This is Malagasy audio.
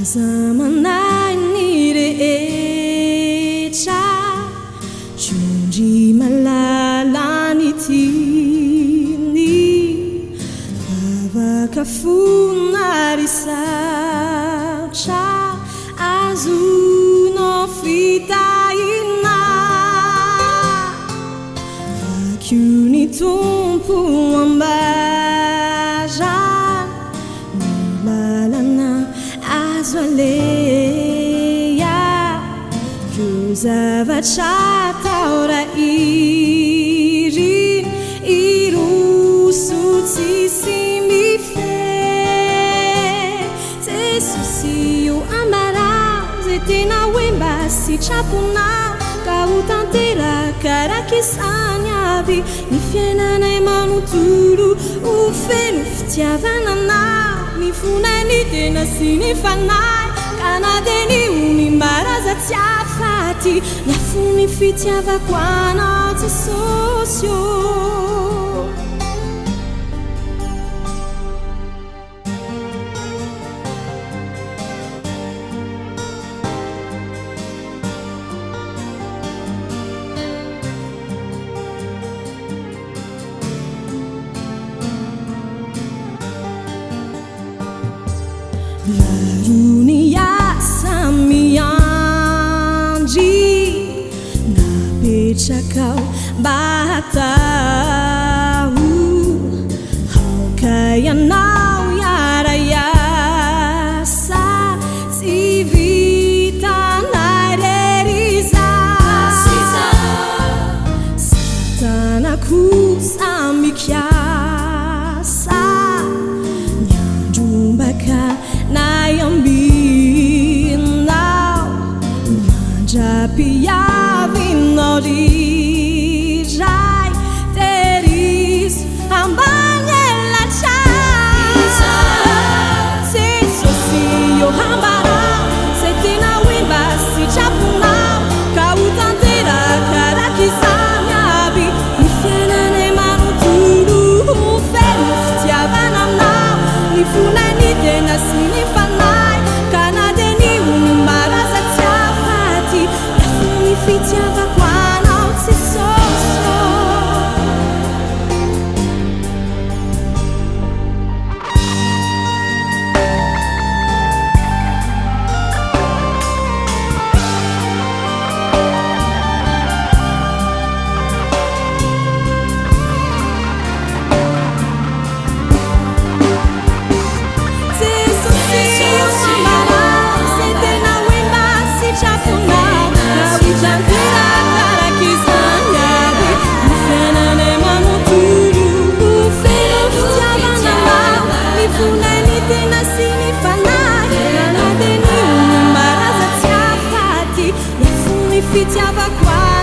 zamanay ny rehetra sondry malala ny tiany vavaka fonary sarotra azonao fitahina vakio ny tompo ambara ny lalana azo aleha ireo zavatra atao iriny iroso tsisy mifehy Jesosy io ambara zay tena hoe mba sitraponao ka ho tanteraka raky izany aby ny fiainanay manontolo ho feno fitiavananao ny fonay ny tena sy ny fanahy ka na dia ny onimbaraza tsy afaty ny afo ny fitiavako anao Jesosy io Laruni asa miandry napetraka batao aoka ianao iara-iasa tsy vitanay reriza satana kosa mikiasa niandrombaka naiambinao mandrapiavinao riray terisy ambany elatray Jesosy io hambarao zay tena hoe mba sitraponao ka ho tanteraka raky izany aby ny fiainanay manontolo ho feno fitiavananao ny fonay ny tena sy ny fanahy ka na dia ny onimbaraza tsy afaty ny afo ny fitiavako anao Jesosy fitiavako